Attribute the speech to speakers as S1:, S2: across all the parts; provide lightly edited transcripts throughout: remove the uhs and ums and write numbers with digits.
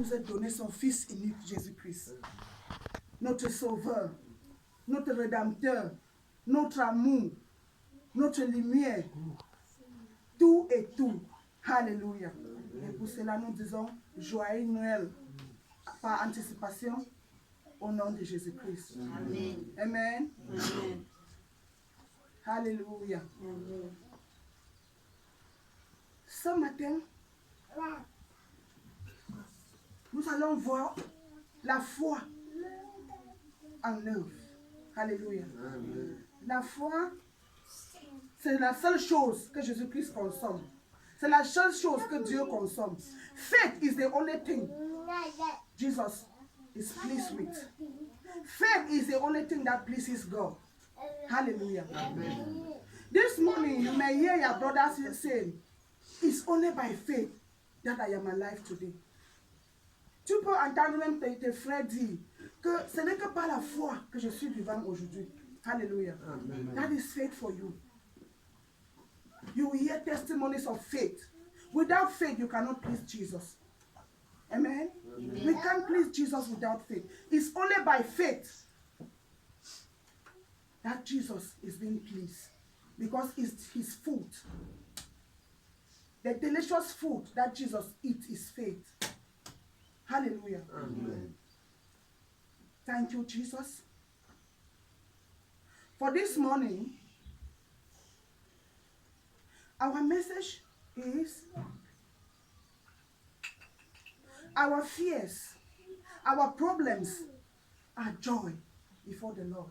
S1: nous a donné son Fils unique, Jésus-Christ. Notre Sauveur, notre Rédempteur, notre amour, notre lumière, tout et tout. Alléluia. Et pour cela, nous disons joyeux Noël par anticipation au nom de Jésus-Christ.
S2: Amen.
S1: Amen.
S2: Amen.
S1: Alléluia.
S2: Amen.
S1: Ce matin, nous allons voir la foi en œuvre. Alléluia.
S3: Amen.
S1: La foi, c'est la seule chose que Jésus-Christ consomme. C'est la seule chose que Dieu consomme. Faith is the only thing Jesus is pleased with. Faith is the only thing that pleases God. Hallelujah.
S3: Amen.
S1: This morning, you may hear your brothers saying, it's only by faith that I am alive today. Tu peux entendre même tes frères dire que ce n'est que par la foi que je suis vivant aujourd'hui. Hallelujah.
S3: Amen.
S1: That is faith for you. You will hear testimonies of faith. Without faith, you cannot please Jesus. Amen?
S2: Amen.
S1: We can't please Jesus without faith. It's only by faith that Jesus is being pleased. Because it's his food. The delicious food that Jesus eats is faith. Hallelujah.
S3: Amen.
S1: Thank you, Jesus. For this morning, our message is our fears, our problems are joy before the Lord.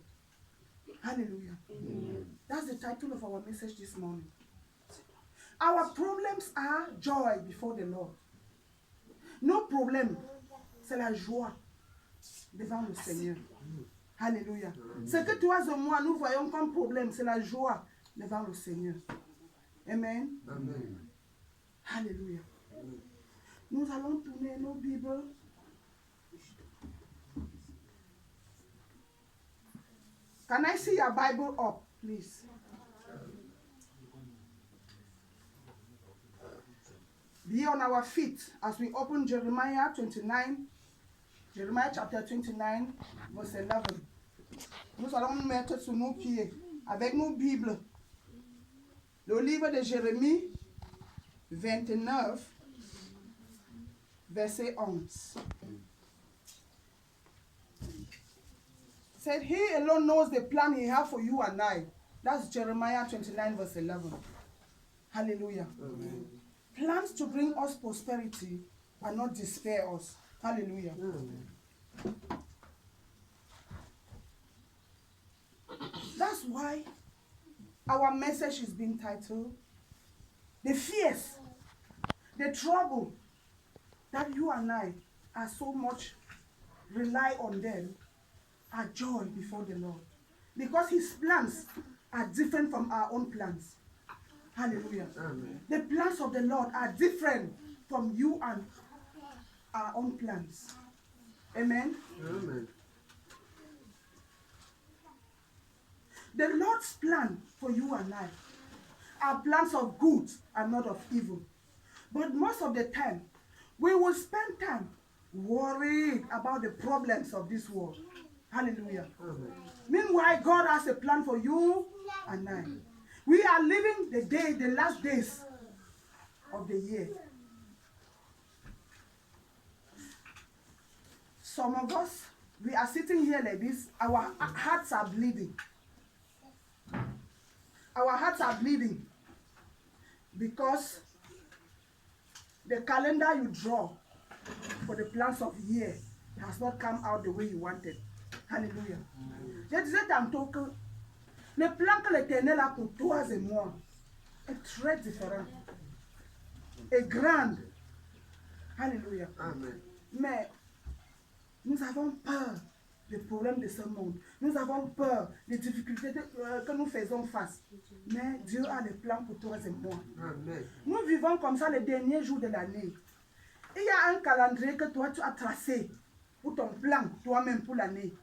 S1: Hallelujah.
S2: Amen.
S1: That's the title of our message this morning. Our problems are joy before the Lord. Nos problèmes, c'est la joie devant le Seigneur. Alléluia. Ce que toi et moi, nous voyons comme problème, c'est la joie devant le Seigneur. Amen.
S3: Amen.
S1: Alléluia. Nous allons tourner nos Bibles. Can I see your Bible up, please? Be on our feet as we open Jeremiah 29, Jeremiah chapter 29, verse 11. Nous allons nous mettre sur nos pieds avec nos Bibles. Le livre de Jérémie 29, verset 11. Said, he alone knows the plan he has for you and I. That's Jeremiah 29, verse 11. Hallelujah.
S3: Amen.
S1: Plans to bring us prosperity and not despair us. Hallelujah.
S3: Amen.
S1: That's why our message is being titled, the fears, the trouble that you and I are so much rely on them are joy before the Lord. Because his plans are different from our own plans. Hallelujah.
S3: Amen.
S1: The plans of the Lord are different from you and our own plans. Amen.
S3: Amen.
S1: The Lord's plan for you and I are plans of good and not of evil. But most of the time, we will spend time worried about the problems of this world. Hallelujah.
S3: Amen.
S1: Meanwhile, God has a plan for you and I. We are living the last days of the year. Some of us, we are sitting here like this, our hearts are bleeding. Our hearts are bleeding because the calendar you draw for the plans of the year has not come out the way you wanted. Hallelujah. Je disais tantôt que le plan que l'Éternel a pour toi et moi est très différent et grand. Hallelujah.
S3: Amen.
S1: Mais nous avons peur des problèmes de ce monde. Nous avons peur des difficultés que nous faisons face. Mais Dieu a des plans pour toi et moi.
S3: Amen.
S1: Nous vivons comme ça les derniers jours de l'année. Il y a un calendrier que toi tu as tracé pour ton plan, toi-même pour l'année.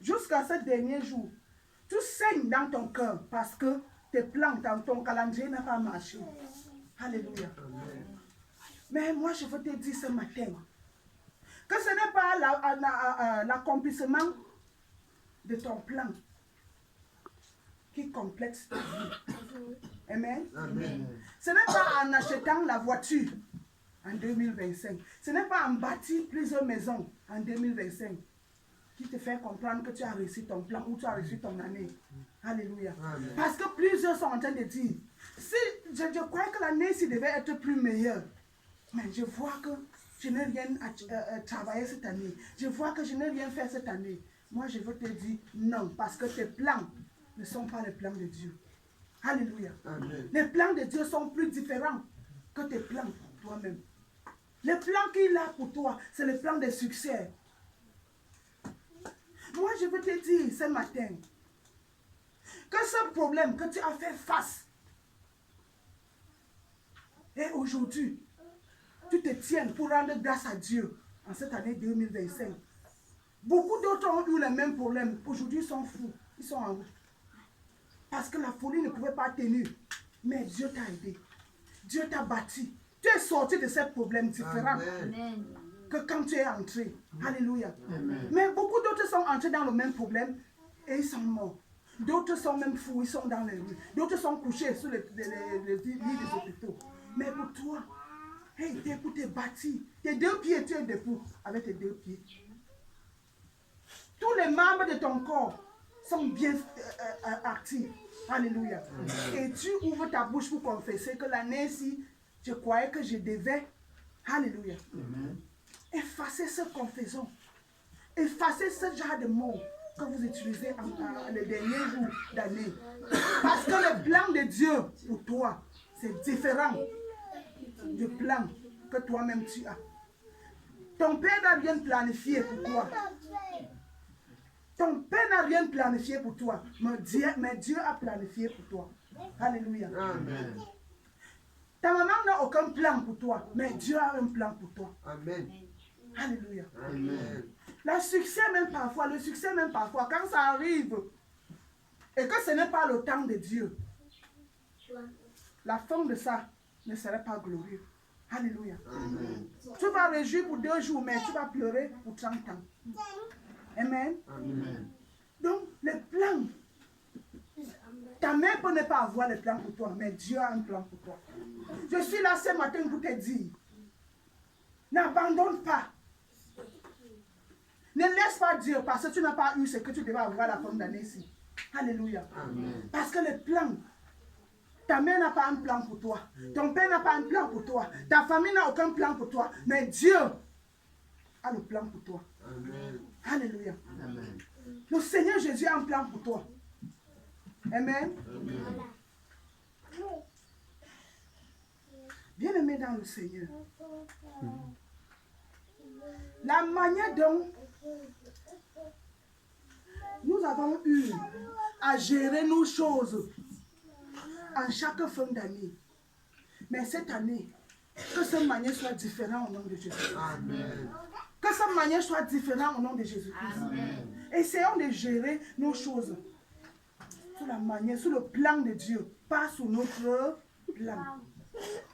S1: Jusqu'à ce dernier jour, tu saignes dans ton cœur parce que tes plans dans ton calendrier n'ont pas marché. Alléluia.
S3: Amen.
S1: Mais moi je veux te dire ce matin, pas l'accomplissement de ton plan qui complète ta vie. Amen.
S2: Amen.
S1: Ce n'est pas en achetant la voiture en 2025. Ce n'est pas en bâtir plusieurs maisons en 2025 qui te fait comprendre que tu as réussi ton plan ou tu as réussi ton année. Alléluia.
S2: Amen.
S1: Parce que plusieurs sont en train de dire, si je croyais que l'année-ci devait être plus meilleure, mais je vois que je n'ai rien à travailler cette année. Je vois que je n'ai rien fait cette année. Moi, je veux te dire non, parce que tes plans ne sont pas les plans de Dieu. Alléluia.
S2: Amen.
S1: Les plans de Dieu sont plus différents que tes plans pour toi-même. Les plans qu'il a pour toi, c'est le plan de succès. Moi, je veux te dire ce matin que ce problème que tu as fait face, et aujourd'hui, tu te tiens pour rendre grâce à Dieu en cette année 2025. Beaucoup d'autres ont eu le même problème. Aujourd'hui, ils sont fous. Ils sont en route. Parce que la folie ne pouvait pas tenir. Mais Dieu t'a aidé. Dieu t'a bâti. Tu es sorti de ces problèmes différents
S2: Amen.
S1: que quand tu es entré. Alléluia.
S2: Amen.
S1: Mais beaucoup d'autres sont entrés dans le même problème et ils sont morts. D'autres sont même fous, ils sont dans les rues. D'autres sont couchés sur les lits des hôpitaux. Mais pour toi, hey, tu es bâti. Tes deux pieds, tu es debout avec tes deux pieds. Tous les membres de ton corps sont bien actifs. Alléluia. Et tu ouvres ta bouche pour confesser que l'année-ci, je croyais que je devais. Alléluia.
S2: Amen.
S1: Effacez ce qu'on faisait. Effacez ce genre de mots que vous utilisez les derniers jours d'année. Parce que le plan de Dieu pour toi, c'est différent du plan que toi-même tu as. Ton père n'a rien planifié pour toi. Ton père n'a rien planifié pour toi. Mais Dieu a planifié pour toi. Alléluia.
S2: Amen.
S1: Ta maman n'a aucun plan pour toi. Mais Dieu a un plan pour toi.
S2: Amen.
S1: Alléluia.
S2: Amen.
S1: Le succès même parfois, quand ça arrive, et que ce n'est pas le temps de Dieu, la fin de ça ne serait pas glorieux. Alléluia.
S2: Amen.
S1: Tu vas réjouir pour 2 jours, mais tu vas pleurer pour 30 ans. Amen.
S2: Amen.
S1: Donc, les plans, ta mère peut ne pas avoir les plans pour toi, mais Dieu a un plan pour toi. Je suis là ce matin pour te dire, n'abandonne pas. Ne laisse pas Dieu parce que tu n'as pas eu ce que tu devais avoir à la fin d'année-ci. Alléluia.
S2: Amen.
S1: Parce que le plan, ta mère n'a pas un plan pour toi. Ton père n'a pas un plan pour toi. Ta famille n'a aucun plan pour toi. Mais Dieu a le plan pour toi.
S2: Amen.
S1: Alléluia.
S2: Amen.
S1: Le Seigneur Jésus a un plan pour toi. Amen. Bien-aimé dans le Seigneur. La manière dont nous avons eu à gérer nos choses en chaque fin d'année. Mais cette année, que cette manière soit différente au nom de Jésus.
S2: Amen.
S1: Que cette manière soit différente au nom de Jésus-Christ. Essayons de gérer nos choses sous la manière, sous le plan de Dieu, pas sous notre plan.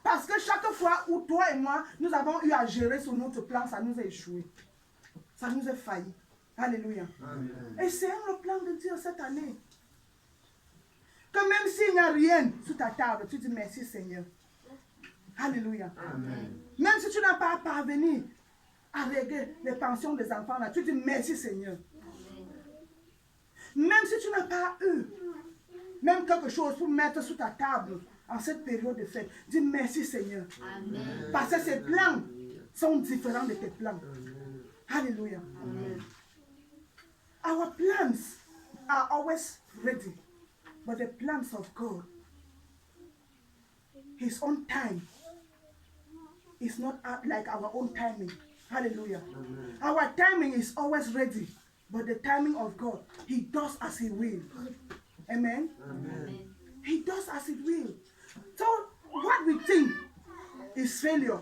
S1: Parce que chaque fois où toi et moi, nous avons eu à gérer sur notre plan, ça nous a échoué. Ça nous a failli. Alléluia.
S2: Amen.
S1: Essayons le plan de Dieu cette année. Que même s'il n'y a rien sur ta table, tu dis merci Seigneur. Alléluia.
S2: Amen.
S1: Même si tu n'as pas parvenu à régler les pensions des enfants, là, tu dis merci Seigneur. Même si tu n'as pas eu même quelque chose pour mettre sur ta table en cette période de fête, dis merci Seigneur.
S3: Amen.
S1: Parce que ces plans sont différents de tes plans. Alléluia.
S3: Amen.
S1: Our plans are always ready, but the plans of God, His own time, is not like our own timing. Hallelujah.
S2: Amen.
S1: Our timing is always ready, but the timing of God, He does as He will. Amen.
S2: Amen.
S1: He does as He will. So what we think is failure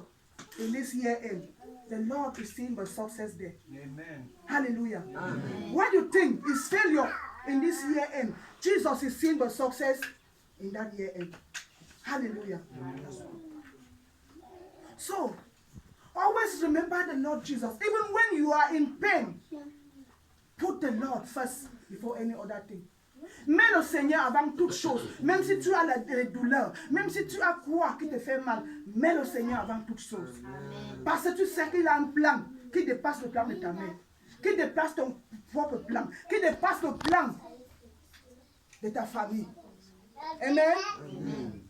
S1: in this year end, the Lord is seeing the success there.
S4: Amen.
S1: Hallelujah.
S2: Amen.
S1: What you think is failure in this year end, Jesus is seeing the success in that year end. Hallelujah. So, Always remember the Lord Jesus. Even when you are in pain, put the Lord first before any other thing. Mets le Seigneur avant toute chose. Même si tu as les douleurs, même si tu as quoi qui te fait mal, mets le Seigneur avant toute chose. Parce que tu sais qu'il a un plan qui dépasse le plan de ta mère, qui dépasse ton propre plan, qui dépasse le plan de ta famille. Amen. Amen.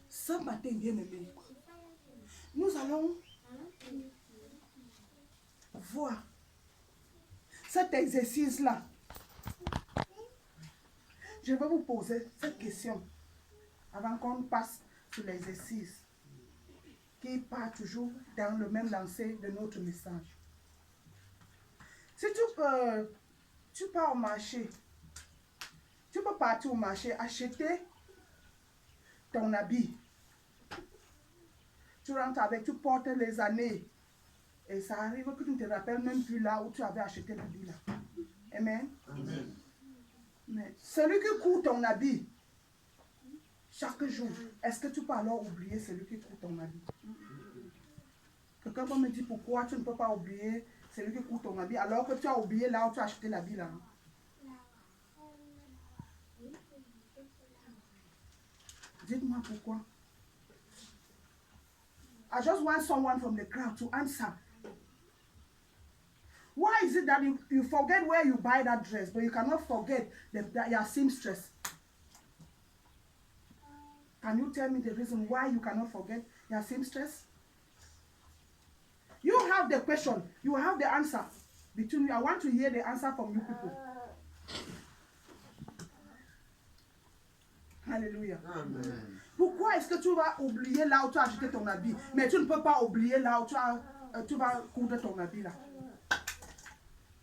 S1: Ce matin, bien-aimé, nous allons voir cet exercice-là. Je vais vous poser cette question avant qu'on passe sur l'exercice qui part toujours dans le même lancer de notre message. Si tu pars au marché, tu peux partir au marché, acheter ton habit. Tu rentres avec, tu portes les années. Et ça arrive que tu ne te rappelles même plus là où tu avais acheté l'habit là. Amen. Amen. Mais celui qui court ton habit chaque jour, est-ce que tu peux alors oublier celui qui court ton habit? Quelqu'un va me dire pourquoi tu ne peux pas oublier celui qui court ton habit alors que tu as oublié là où tu as acheté l'habit là. Dites-moi pourquoi. I just want someone from the crowd to answer. Why is it that you forget where you buy that dress, but you cannot forget that you are seamstress? Can you tell me the reason why you cannot forget your seamstress? You have the question. You have the answer. Between you, I want to hear the answer from you people. Alléluia. Amen. Pourquoi est-ce que tu vas oublier là où tu as acheté ton habit, mais tu ne peux pas oublier là où tu vas coudre ton habit là?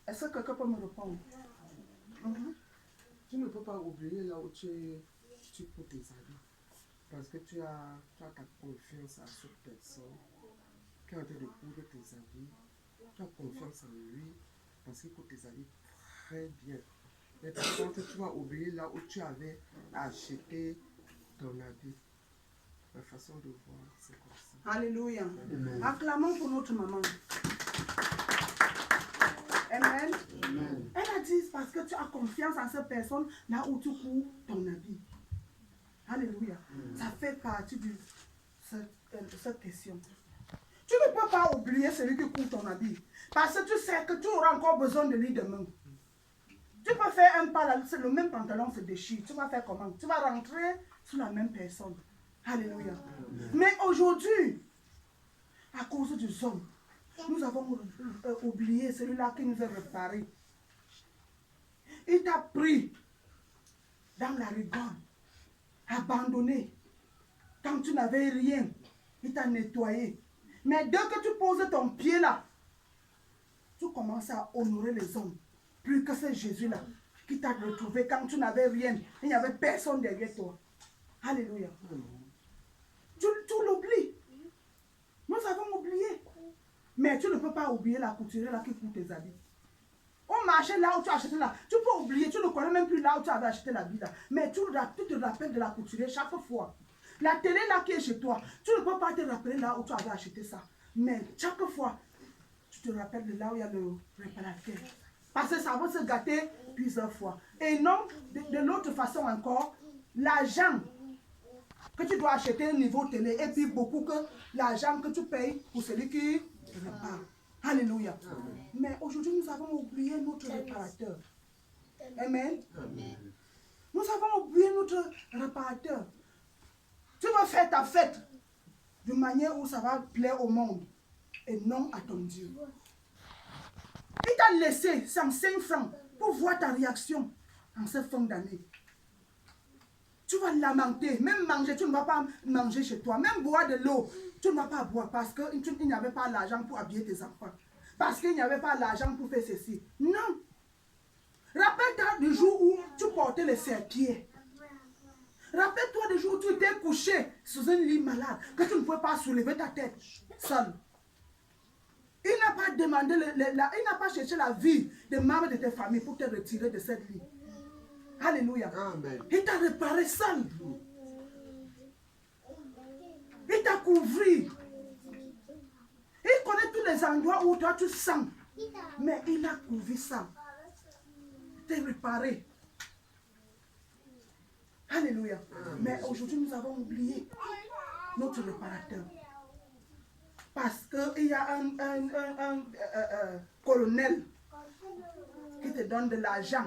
S1: Est-ce que quelqu'un peut me répondre?
S2: Tu ne peux pas oublier là où tu coudres tes habits. Parce que tu as ta confiance à cette personne qui est en train de coudre tes habits. Tu as confiance en lui parce qu'il coudre tes habits très bien. Mais par contre, tu vas oublier là où tu avais acheté ton habit. La façon de voir, c'est comme ça.
S1: Alléluia. Amen. Acclamons pour notre maman. Amen. Amen. Elle a dit parce que tu as confiance en cette personne là où tu cours ton habit. Alléluia. Amen. Ça fait partie de cette question. Tu ne peux pas oublier celui qui court ton habit. Parce que tu sais que tu auras encore besoin de lui demain. Tu peux faire un pas, le même pantalon se déchire. Tu vas faire comment? Tu vas rentrer sur la même personne. Alléluia. Amen. Mais aujourd'hui, à cause du hommes, nous avons oublié celui-là qui nous a réparé. Il t'a pris dans la rigueur, abandonné. Quand tu n'avais rien, il t'a nettoyé. Mais dès que tu poses ton pied là, tu commences à honorer les hommes. Plus que c'est Jésus-là qui t'a retrouvé quand tu n'avais rien. Il n'y avait personne derrière toi. Alléluia. Tu l'oublies. Nous avons oublié. Mais tu ne peux pas oublier la couturière là qui court tes habits. Au marché là où tu as acheté là, tu peux oublier, tu ne connais même plus là où tu avais acheté l'habit là. Mais tu te rappelles de la couturière chaque fois. La télé là qui est chez toi, tu ne peux pas te rappeler là où tu avais acheté ça. Mais chaque fois, tu te rappelles de là où il y a le réparateur. Parce que ça va se gâter plusieurs fois. Et non, de l'autre façon encore, l'argent que tu dois acheter au niveau télé et puis beaucoup que l'argent que tu payes pour celui qui répare. Alléluia. Amen. Mais aujourd'hui, nous avons oublié notre réparateur. Amen. Amen. Nous avons oublié notre réparateur. Tu vas faire ta fête d'une manière où ça va plaire au monde et non à ton Dieu. Il t'a laissé 105 francs pour voir ta réaction en cette fin d'année. Tu vas lamenter, même manger, tu ne vas pas manger chez toi, même boire de l'eau, tu ne vas pas boire parce qu'il n'y avait pas l'argent pour habiller tes enfants, parce qu'il n'y avait pas l'argent pour faire ceci. Non. Rappelle-toi du jour où tu portais les serre-pieds. Rappelle-toi du jour où tu étais couché sous un lit malade, que tu ne pouvais pas soulever ta tête seul. Il n'a pas demandé, il n'a pas cherché la vie des membres de ta famille pour te retirer de cette vie. Alléluia. Amen. Il t'a réparé seul. Il t'a couvert. Il connaît tous les endroits où toi tu sens. Mais il a couvert ça. T'es réparé. Alléluia. Mais aujourd'hui, nous avons oublié notre réparateur. Parce qu'il y a un colonel qui te donne de l'argent.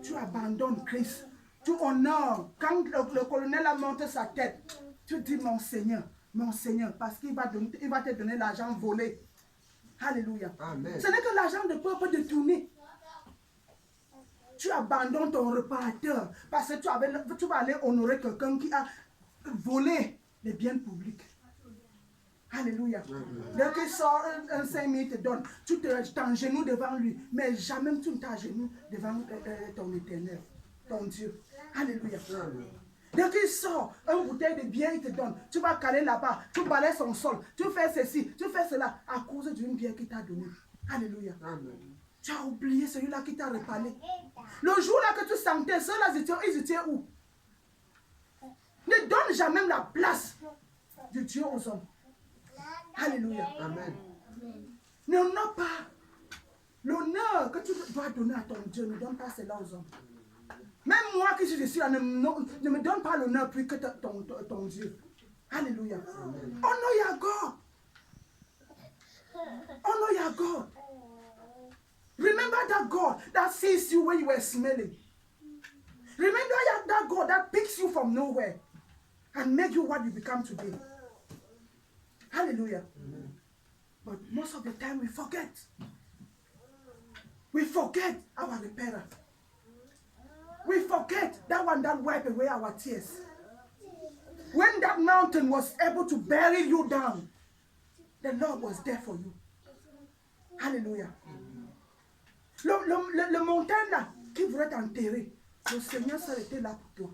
S1: Tu abandonnes Christ. Tu honores. Quand le colonel a monté sa tête, tu dis mon Seigneur, parce qu'il va te donner l'argent volé. Alléluia.
S2: Amen.
S1: Ce n'est que l'argent de peuple détourné. Tu abandonnes ton réparateur parce que tu vas aller honorer quelqu'un qui a volé les biens publics. Alléluia. Dès qu'il sort un 5 000 te donne, tu t'engenouilles devant lui, mais jamais tu ne t'agenouilles devant ton éternel, ton Dieu. Alléluia. Dès qu'il sort un bouteille de bière, il te donne, tu vas caler là-bas, tu balayes son sol, tu fais ceci, tu fais cela, à cause d'une bière qu'il t'a donnée. Alléluia. Tu as oublié celui-là qui t'a reparlé. Le jour-là que tu sentais, ceux-là, ils étaient où? Ne donne jamais la place de Dieu aux hommes. Alléluia.
S2: Amen.
S1: N'honore pas. L'honneur que tu dois donner à ton Dieu, ne donne pas cela aux hommes. Même moi qui suis là, ne me donne pas l'honneur plus que ton Dieu. Alléluia. Honor your God. Honor your God. Remember that God that sees you when you were smelling. Remember that God that picks you from nowhere and make you what you become today. Hallelujah. But most of the time we forget. We forget our repairer. We forget that one that wiped away our tears. When that mountain was able to bury you down, the Lord was there for you. Hallelujah. Le montagne là qui voulait t'enterrer, le Seigneur seul était là pour toi.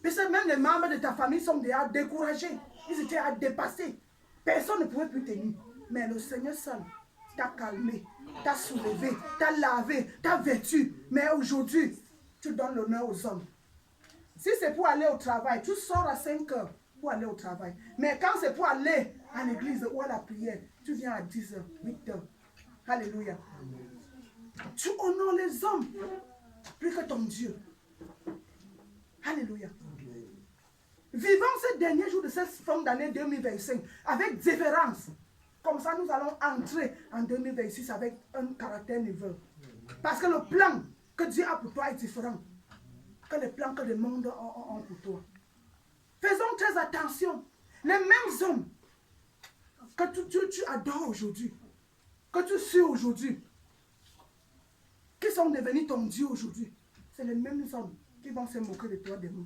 S1: Parce que même les membres de ta famille sont déjà découragés. Ils étaient à dépasser. Personne ne pouvait plus tenir. Mais le Seigneur seul t'a calmé, t'a soulevé, t'a lavé, t'a vêtu. Mais aujourd'hui, tu donnes l'honneur aux hommes. Si c'est pour aller au travail, tu sors à 5 heures pour aller au travail. Mais quand c'est pour aller à l'église ou à la prière, tu viens à 10 heures, 8 heures. Alléluia. Tu honores les hommes plus que ton Dieu. Alléluia. Vivons ces derniers jours de cette fin d'année 2025 avec différence. Comme ça, nous allons entrer en 2026 avec un caractère nouveau. Parce que le plan que Dieu a pour toi est différent que les plans que le monde ont pour toi. Faisons très attention. Les mêmes hommes que tu adores aujourd'hui, que tu suis aujourd'hui, qui sont devenus ton Dieu aujourd'hui, c'est les mêmes hommes qui vont se moquer de toi demain.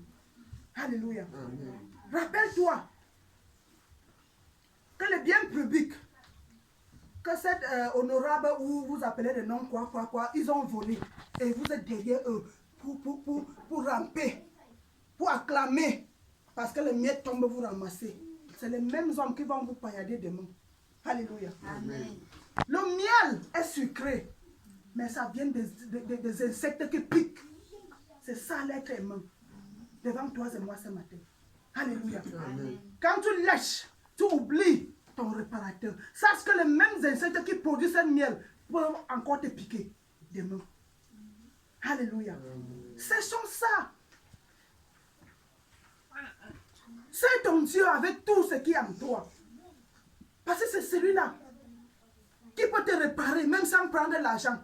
S1: Alléluia. Rappelle-toi que les biens publics, que cette honorable où vous appelez le nom quoi, ils ont volé et vous êtes derrière eux pour ramper, pour acclamer, parce que les miettes tombent, vous ramasser. C'est les mêmes hommes qui vont vous paillader demain. Alléluia. Amen. Le miel est sucré, mais ça vient des insectes qui piquent. C'est ça l'être aimant. Devant toi et moi ce matin. Alléluia. Amen. Quand tu lèches, tu oublies ton réparateur. Sache que les mêmes insectes qui produisent ce miel peuvent encore te piquer demain. Alléluia. Sachons ça. C'est ton Dieu avec tout ce qui est en toi. Parce que c'est celui-là qui peut te réparer même sans prendre l'argent.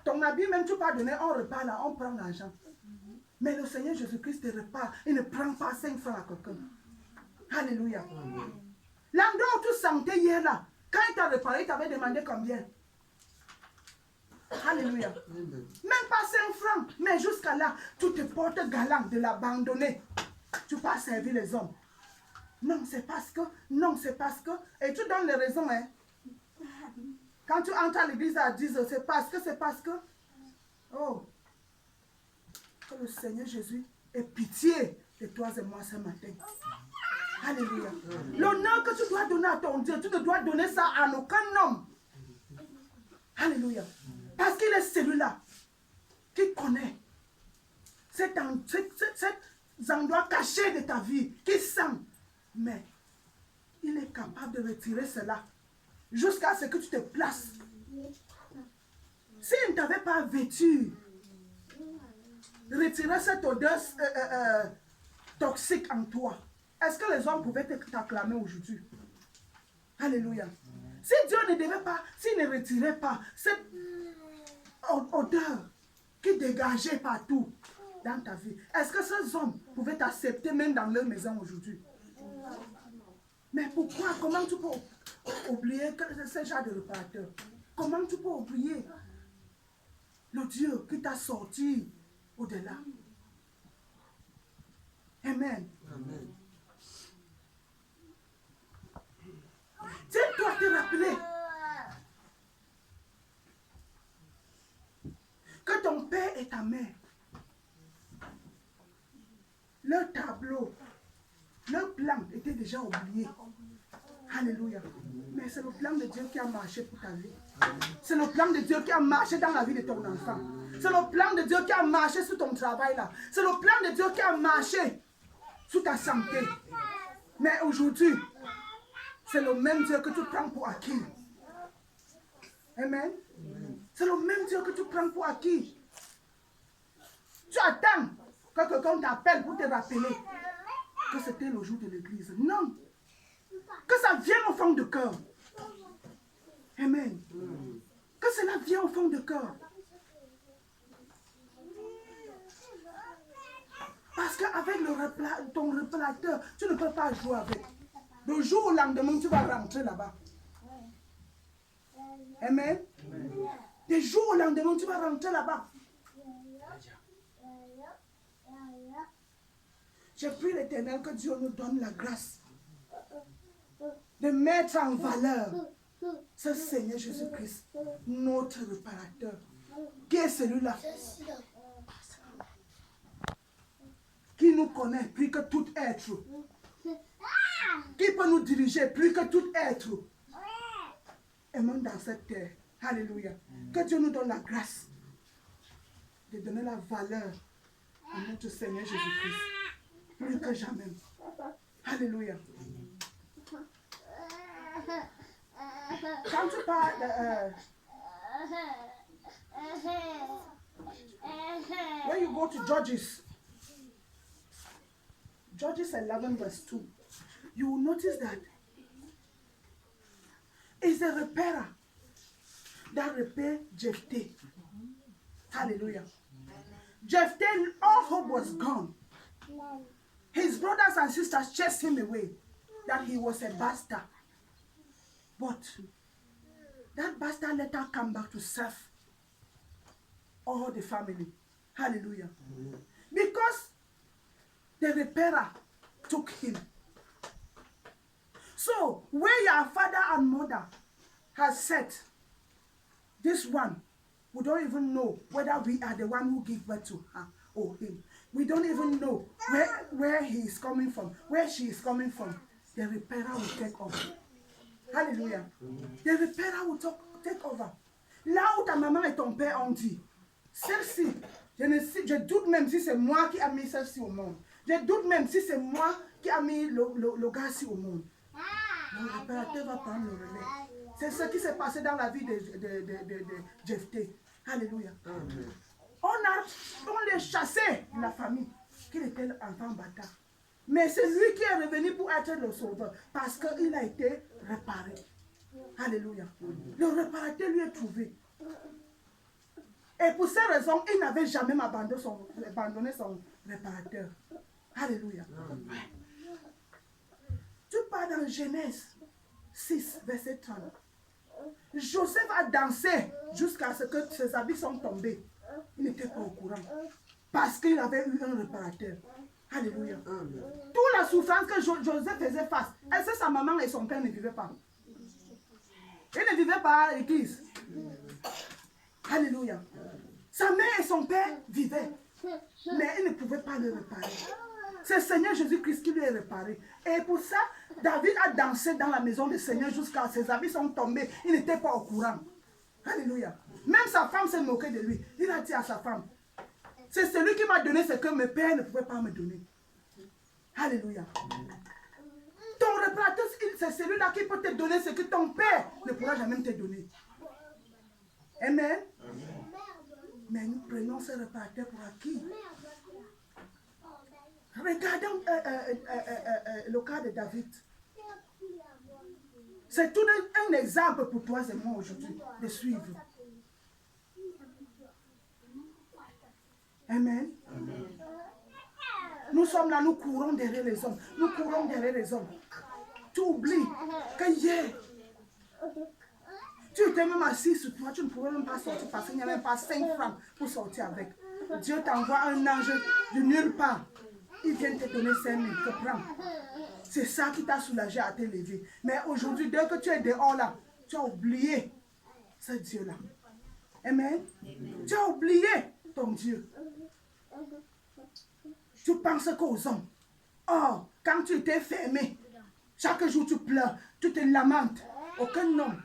S1: Ton habit, même tu peux donner, on repart là, on prend l'argent. Mais le Seigneur Jésus-Christ te répare. Il ne prend pas 5 francs à quelqu'un. Alléluia. L'endroit où tu sentais hier là, quand il t'a réparé, il t'avait demandé combien? Alléluia. Même pas 5 francs, mais jusqu'à là, tu te portes galant de l'abandonner. Tu pas servir les hommes. Non, c'est parce que, et tu donnes les raisons, hein. Quand tu entres à l'église à 10 heures, c'est parce que, oh, que le Seigneur Jésus ait pitié de toi et moi ce matin. Alléluia. L'honneur que tu dois donner à ton Dieu, tu ne dois donner ça à aucun homme. Alléluia. Parce qu'il est celui-là qui connaît cette endroits cachés de ta vie qui sentent. Mais il est capable de retirer cela jusqu'à ce que tu te places. S'il ne t'avait pas vêtu, retirer cette odeur toxique en toi, est-ce que les hommes pouvaient t'acclamer aujourd'hui? Alléluia. Si Dieu ne devait pas, s'il ne retirait pas cette odeur qui dégageait partout dans ta vie, est-ce que ces hommes pouvaient t'accepter même dans leur maison aujourd'hui? Mais pourquoi? Comment tu peux oublier ce genre de réparateur? Comment tu peux oublier le Dieu qui t'a sorti au-delà? Amen.
S2: Amen.
S1: Tu dois te rappeler que ton père et ta mère, leur tableau, leur plan était déjà oublié. Alléluia. Mais c'est le plan de Dieu qui a marché pour ta vie. C'est le plan de Dieu qui a marché dans la vie de ton enfant. C'est le plan de Dieu qui a marché sur ton travail là. C'est le plan de Dieu qui a marché sur ta santé. Mais aujourd'hui, c'est le même Dieu que tu prends pour acquis. Amen. C'est le même Dieu que tu prends pour acquis. Tu attends que quelqu'un t'appelle pour te rappeler que c'était le jour de l'église. Non. Que ça vienne au fond de cœur. Amen. Que cela vienne au fond de cœur. Parce qu'avec ton réparateur, tu ne peux pas jouer avec. Le jour au lendemain, tu vas rentrer là-bas. Amen. Du jour au lendemain, tu vas rentrer là-bas. J'ai pris l'Éternel que Dieu nous donne la grâce de mettre en valeur ce Seigneur Jésus-Christ, notre réparateur, qui est celui-là, qui nous connaît plus que tout être, qui peut nous diriger plus que tout être, et même dans cette terre. Alléluia. Que Dieu nous donne la grâce de donner la valeur à notre Seigneur Jésus-Christ, plus que jamais. Alléluia. Quand tu parles de... when you go to Judges 11 verse 2, you will notice that it's the repairer that repaired Jephthah. Hallelujah. Jephthah, all hope was gone. His brothers and sisters chased him away, that he was a bastard. But that bastard later come back to serve all the family. Hallelujah. Because the repairer took him. So, where your father and mother has said, this one, we don't even know whether we are the one who give birth to her or him. We don't even know where he is coming from, where she is coming from. The repairer will take over. Alléluia. The repairer will take over. Là où ta maman et ton père ont dit, celle-ci, je doute même si c'est moi qui a mis celle-ci au monde. Je doute même si c'est moi qui a mis le gars-ci au monde. Le réparateur va prendre le relais. C'est ce qui s'est passé dans la vie de Jephthah. Alléluia. On les chassait de la famille, qu'il était enfant bâtard. Mais c'est lui qui est revenu pour être le sauveur, parce qu'il a été réparé. Alléluia. Le réparateur lui est trouvé. Et pour ces raisons, il n'avait jamais abandonné son réparateur. Alléluia. Tu pars dans Genèse 6, verset 30. Joseph a dansé jusqu'à ce que ses habits sont tombés. Il n'était pas au courant. Parce qu'il avait eu un réparateur. Alléluia. Toute la souffrance que Joseph faisait face, est-ce que sa maman et son père ne vivaient pas? Ils ne vivaient pas à l'église. Alléluia. Sa mère et son père vivaient. Mais ils ne pouvaient pas le réparer. C'est le Seigneur Jésus-Christ qui lui est réparé. Et pour ça, David a dansé dans la maison du Seigneur jusqu'à ses habits sont tombés. Il n'était pas au courant. Alléluia. Même sa femme s'est moquée de lui. Il a dit à sa femme, c'est celui qui m'a donné ce que mes pères ne pouvaient pas me donner. Alléluia. Ton réparateur, c'est celui-là qui peut te donner ce que ton père ne pourra jamais te donner. Amen. Mais nous prenons ce réparateur pour acquis. Regardons le cas de David. C'est tout un exemple pour toi et moi aujourd'hui de suivre. Amen. Nous sommes là, nous courons derrière les hommes. Nous courons derrière les hommes. Tu oublies que hier, tu étais même assis sur toi, tu ne pouvais même pas sortir parce qu'il n'y avait même pas 5 francs pour sortir avec. Dieu t'envoie un ange de nulle part. Il vient te donner 5 000, te prends. C'est ça qui t'a soulagé à te lever. Mais aujourd'hui, dès que tu es dehors là, tu as oublié ce Dieu-là. Amen. Tu as oublié ton Dieu. Tu penses qu'aux hommes. Or, quand tu étais fermé, chaque jour tu pleures, tu te lamentes. Aucun homme.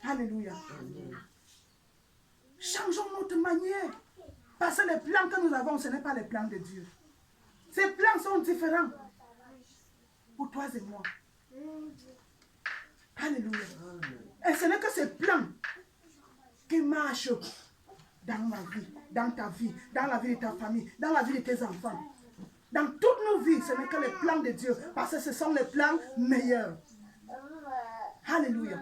S1: Alléluia. Changeons notre manière. Parce que les plans que nous avons, ce n'est pas les plans de Dieu. Ces plans sont différents pour toi et moi. Alléluia. Et ce n'est que ces plans qui marchent dans ma vie, dans ta vie, dans la vie de ta famille, dans la vie de tes enfants. Dans toutes nos vies, ce n'est que les plans de Dieu. Parce que ce sont les plans meilleurs. Alléluia.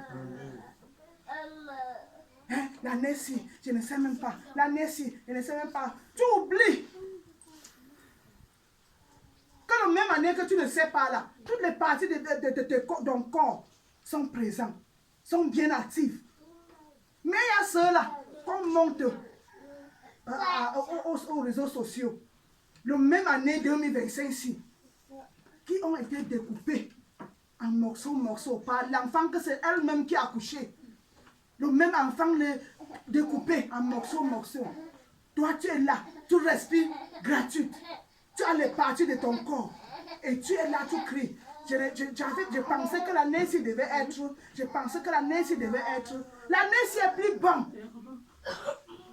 S1: Hein? L'année-ci, je ne sais même pas. L'année-ci, je ne sais même pas. Tu oublies que la même année que tu ne sais pas là, toutes les parties de ton corps sont présentes, sont bien actives. Mais il y a ceux-là qu'on monte aux réseaux sociaux. La même année 2025 ici, qui ont été découpés en morceaux par l'enfant que c'est elle-même qui a accouché. Le même enfant le découpé en morceaux. Toi, tu es là, tu respires gratuite. Tu as les parties de ton corps. Et tu es là, tu cries. Je pensais que la Nancy devait être. Je pensais que la Nancy devait être. La Nancy est plus bonne.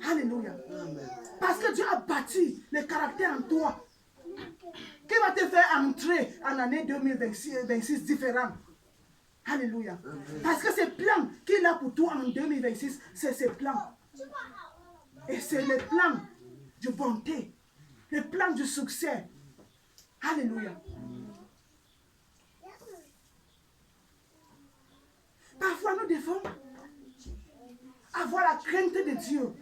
S1: Alléluia. Parce que Dieu a bâti le caractère en toi. Qui va te faire entrer en année 2026 différent. Alléluia. Parce que ces plans qu'il a pour toi en 2026, c'est ces plans. Et c'est les plans de bonté. Les plans du succès. Alléluia. Parfois nous devons avoir la crainte de Dieu.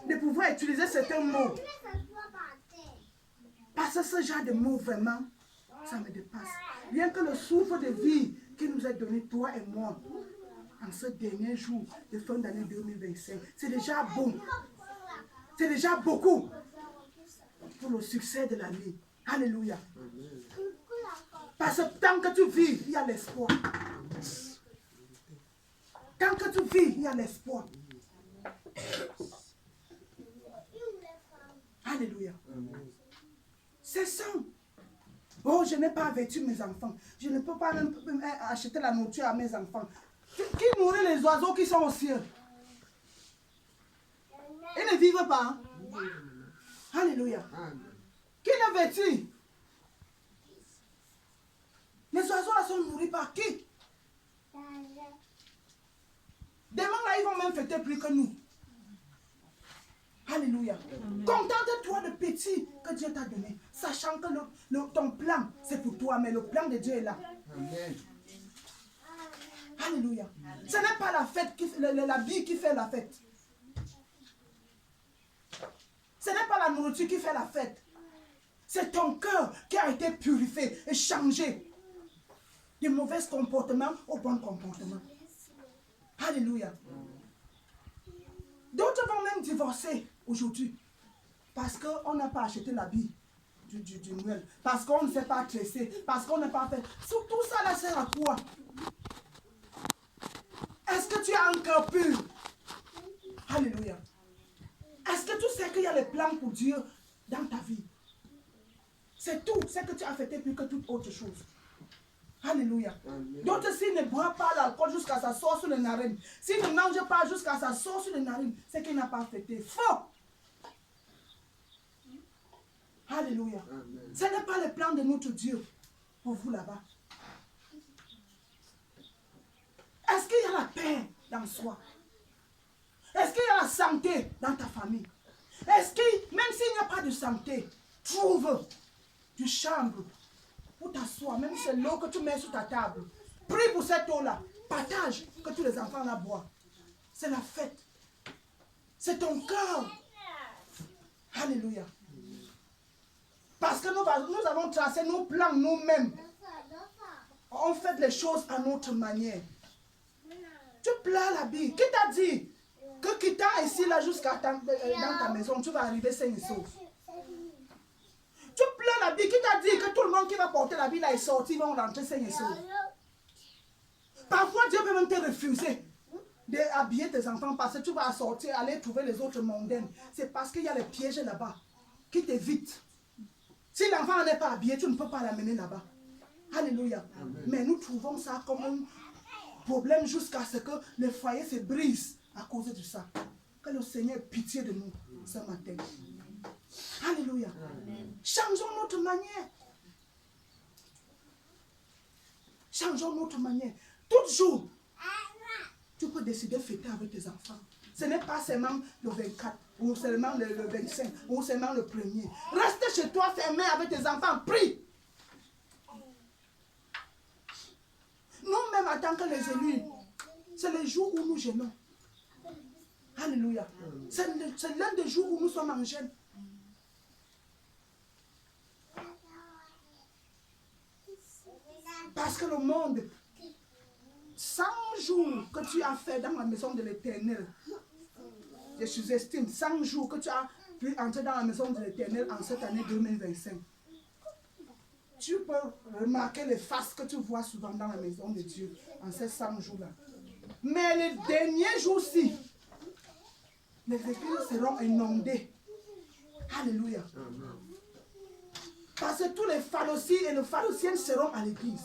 S1: De pouvoir utiliser certains mots. Parce que ce genre de mots vraiment, ça me dépasse. Bien que le souffle de vie qui nous est donné, toi et moi, en ce dernier jour de fin d'année 2025, c'est déjà bon. C'est déjà beaucoup pour le succès de l'année. Alléluia. Parce que tant que tu vis, il y a l'espoir. Tant que tu vis, il y a l'espoir. Alléluia. C'est ça. Oh, je n'ai pas vêtu mes enfants. Je ne peux pas même acheter la nourriture à mes enfants. Qui nourrit les oiseaux qui sont au ciel? Ils ne vivent pas. Hein? Alléluia. Qui les vêtit? Les oiseaux là sont nourris par qui? Demain là, ils vont même fêter plus que nous. Alléluia. Contente-toi de petit que Dieu t'a donné, sachant que ton plan, c'est pour toi, mais le plan de Dieu est là. Amen. Alléluia. Ce n'est pas la fête, l'habit qui fait la fête. Ce n'est pas la nourriture qui fait la fête. C'est ton cœur qui a été purifié et changé de mauvais comportements au bon comportement. Alléluia. D'autres vont même divorcer aujourd'hui parce qu'on n'a pas acheté l'habit du Noël, parce qu'on ne s'est pas tressé, parce qu'on n'a pas fait. Tout ça là sert à quoi? Est-ce que tu as un cœur pur? Alléluia. Est-ce que tu sais qu'il y a les plans pour Dieu dans ta vie? C'est tout, c'est que tu as fêté plus que toute autre chose. Alléluia. D'autres, s'il ne boit pas l'alcool jusqu'à sa sauce sur les narines, s'il ne mange pas jusqu'à sa sauce sur les narines, c'est qu'il n'a pas fêté. Faux. Alléluia.
S2: Amen.
S1: Ce n'est pas le plan de notre Dieu pour vous là-bas. Est-ce qu'il y a la paix dans soi? Est-ce qu'il y a la santé dans ta famille? Est-ce que, même s'il n'y a pas de santé, trouve du chambre pour t'asseoir, même si c'est l'eau que tu mets sur ta table. Prie pour cette eau-là. Partage que tous les enfants la boivent. C'est la fête. C'est ton cœur. Alléluia. Parce que nous avons tracé nos plans nous-mêmes. On fait les choses à notre manière. Tu pleures la Bible. Qui t'a dit que quittant ici là jusqu'à dans ta maison, tu vas arriver sain et sauf? Tu pleures la Bible. Qui t'a dit que tout le monde qui va porter la Bible là est sorti, vont rentrer sain et sauf? Parfois Dieu peut même te refuser d'habiller tes enfants parce que tu vas sortir, aller trouver les autres mondaines. C'est parce qu'il y a les pièges là-bas qui t'évitent. Si l'enfant n'est pas habillé, tu ne peux pas l'amener là-bas. Alléluia. Amen. Mais nous trouvons ça comme un problème jusqu'à ce que le foyer se brise à cause de ça. Que le Seigneur ait pitié de nous ce matin. Alléluia. Amen. Changeons notre manière. Changeons notre manière. Tout jour, tu peux décider de fêter avec tes enfants. Ce n'est pas seulement le 24, ou seulement le 25, ou seulement le 1er. Reste chez toi fermé avec tes enfants, prie. Nous-mêmes, en tant que les élus, c'est le jour où nous jeûnons. Alléluia. C'est l'un des jours où nous sommes en jeûne. Parce que le monde, 100 jours que tu as fait dans la maison de l'Éternel, je sous-estime 100 jours que tu as pu entrer dans la maison de l'Éternel en cette année 2025. Tu peux remarquer les faces que tu vois souvent dans la maison de Dieu en ces 100 jours-là. Mais les derniers jours-ci, les églises seront inondées. Alléluia. Parce que tous les phallocies et les phalloциennes seront à l'église.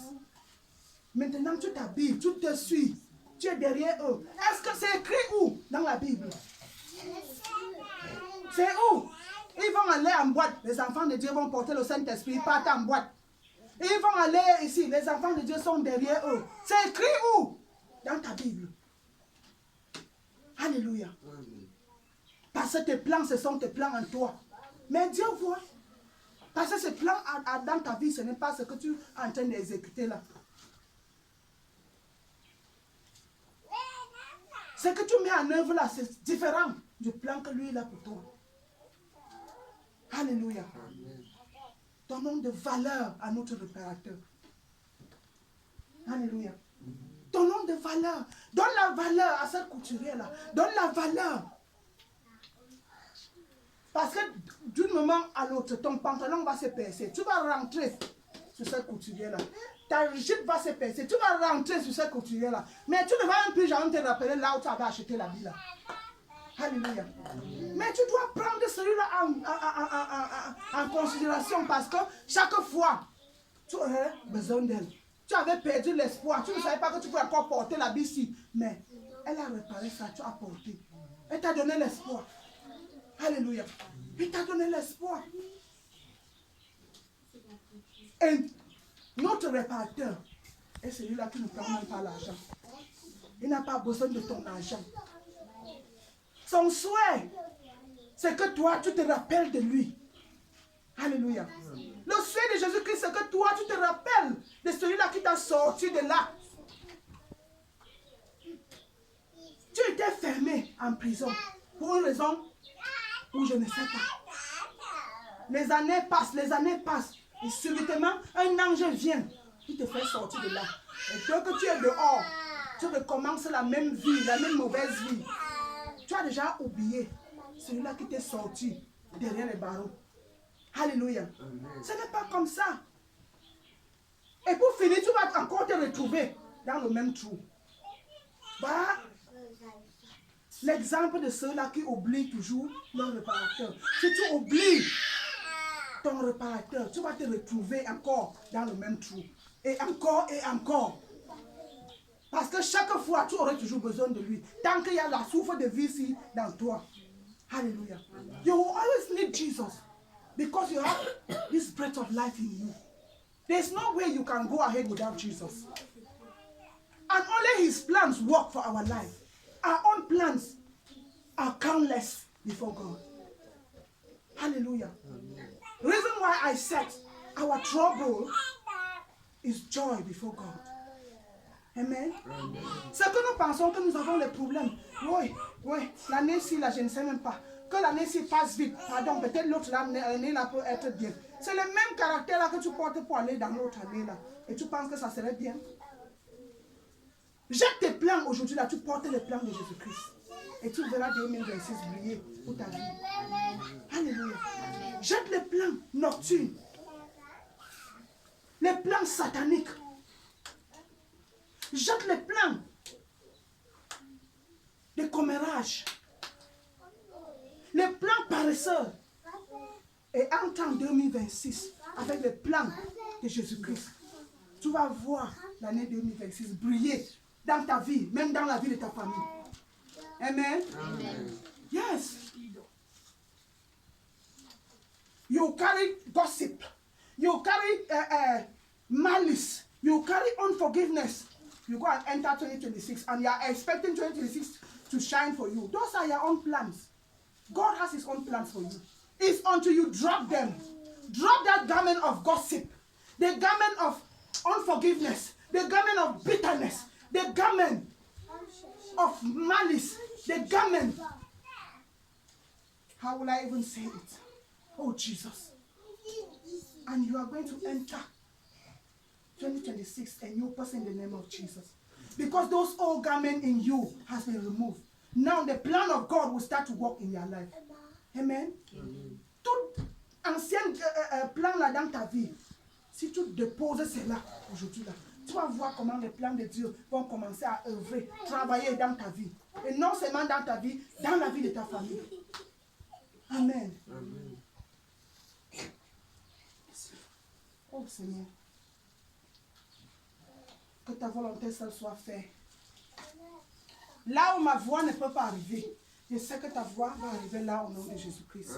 S1: Maintenant, tu t'habilles, tu te suis, tu es derrière eux. Est-ce que c'est écrit où dans la Bible? C'est où? Ils vont aller en boîte. Les enfants de Dieu vont porter le Saint-Esprit, ils partent en boîte. Ils vont aller ici. Les enfants de Dieu sont derrière eux. C'est écrit où? Dans ta Bible. Alléluia. Parce que tes plans, ce sont tes plans en toi. Mais Dieu voit. Parce que ces plans dans ta vie, ce n'est pas ce que tu es en train d'exécuter là. Ce que tu mets en œuvre là, c'est différent du plan que lui il a pour toi. Alléluia. Amen. Donnons de valeur à notre réparateur. Alléluia. Donnons de valeur. Donne la valeur à cette couturière là. Donne la valeur. Parce que d'un moment à l'autre, ton pantalon va se percer. Tu vas rentrer sur cette couturière là. Ta jupe va se percer. Tu vas rentrer sur cette couturière là. Mais tu ne vas même plus jamais te rappeler là où tu avais acheté la vie là. Alléluia. Mais tu dois prendre celui-là en considération parce que chaque fois, tu aurais besoin d'elle. Tu avais perdu l'espoir. Tu ne savais pas que tu pouvais encore porter la vie ici. Mais elle a réparé ça. Tu as porté. Elle t'a donné l'espoir. Alléluia. Il t'a donné l'espoir. Et notre réparateur est celui-là qui ne prend même pas l'argent. Il n'a pas besoin de ton argent. Son souhait, c'est que toi, tu te rappelles de lui. Alléluia. Le souhait de Jésus-Christ, c'est que toi, tu te rappelles de celui-là qui t'a sorti de là. Tu étais fermé en prison pour une raison où je ne sais pas. Les années passent. Et subitement, un ange vient. Il te fait sortir de là. Et dès que tu es dehors, tu recommences la même vie, la même mauvaise vie. Tu as déjà oublié celui-là qui t'est sorti derrière les barreaux. Alléluia. Amen. Ce n'est pas comme ça. Et pour finir, tu vas encore te retrouver dans le même trou. Voilà l'exemple de ceux-là qui oublient toujours leur réparateur. Si tu oublies ton réparateur, tu vas te retrouver encore dans le même trou. Et encore et encore. Parce que chaque fois, tu aurais toujours besoin de lui. Tant qu'il y a la souffle de vie ici dans toi. Alléluia. You will always need Jesus. Because you have this breath of life in you. There's no way you can go ahead without Jesus. And only his plans work for our life. Our own plans are countless before God. Hallelujah. The reason why I said our trouble is joy before God. Amen. C'est que nous pensons que nous avons les problèmes. Oui, l'année-ci, là, je ne sais même pas. Que l'année-ci passe vite. Pardon, peut-être l'autre année là peut être bien. C'est le même caractère là que tu portes pour aller dans l'autre année là. Et tu penses que ça serait bien. Jette tes plans aujourd'hui là, tu portes les plans de Jésus-Christ. Et tu verras 2026 briller pour ta vie. Alléluia. Jette les plans nocturnes. Les plans sataniques. Jette les plans de commérage. Les plans paresseux. Et entre en 2026, avec les plans de Jésus-Christ, tu vas voir l'année 2026 briller dans ta vie, même dans la vie de ta famille. Amen.
S2: Amen.
S1: Yes. You carry gossip. You carry malice. You carry unforgiveness. You go and enter 2026 and you are expecting 2026 to shine for you. Those are your own plans. God has his own plans for you. It's until you drop them. Drop that garment of gossip. The garment of unforgiveness. The garment of bitterness. The garment of malice. The garment. How will I even say it? Oh, Jesus. And you are going to enter 2026 a new person in the name of Jesus. Because those old garments in you has been removed. Now the plan of God will start to work in your life. Amen. Tout ancien plan là dans ta vie, si tu déposes cela aujourd'hui là, tu vas voir comment les plans de Dieu vont commencer à œuvrer, travailler dans ta vie. Et non seulement dans ta vie, dans la vie de ta famille. Amen.
S2: Amen.
S1: Oh Seigneur, que ta volonté seule soit faite. Là où ma voix ne peut pas arriver, je sais que ta voix va arriver là au nom de Jésus-Christ.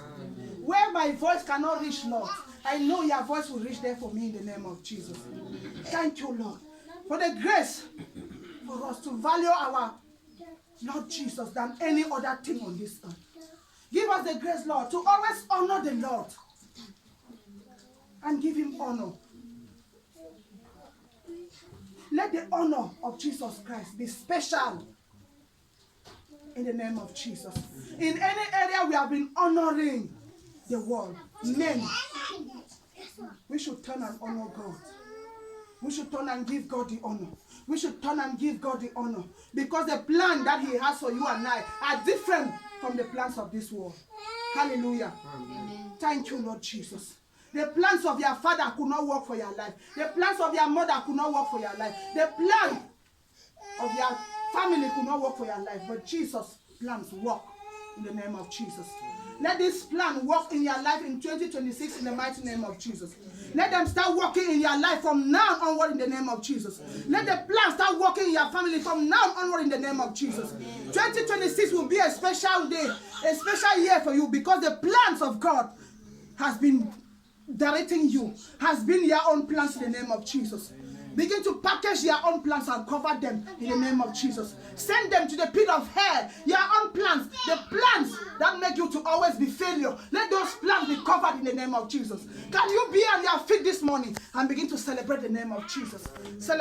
S1: Where my voice cannot reach, Lord, I know your voice will reach there for me in the name of Jesus. Thank you, Lord, for the grace for us to value our Lord Jesus than any other thing on this earth. Give us the grace, Lord, to always honor the Lord and give him honor. Let the honor of Jesus Christ be special in the name of Jesus. In any area we have been honoring the world, men, we should turn and honor God. We should turn and give God the honor. We should turn and give God the honor. Because the plan that he has for you and I are different from the plans of this world. Hallelujah.
S2: Amen.
S1: Thank you, Lord Jesus. The plans of your father could not work for your life. The plans of your mother could not work for your life. The plan of your family could not work for your life. But Jesus' plans work in the name of Jesus. Let this plan work in your life in 2026 in the mighty name of Jesus. Let them start working in your life from now onward in the name of Jesus. Let the plan start working in your family from now onward in the name of Jesus. 2026 will be a special day, a special year for you because the plans of God has been directing you, has been your own plans in the name of Jesus. Begin to package your own plans and cover them in the name of Jesus. Send them to the pit of hell. Your own plans, the plans that make you to always be failure. Let those plans be covered in the name of Jesus. Can you be on your feet this morning and begin to celebrate the name of Jesus? Celebrate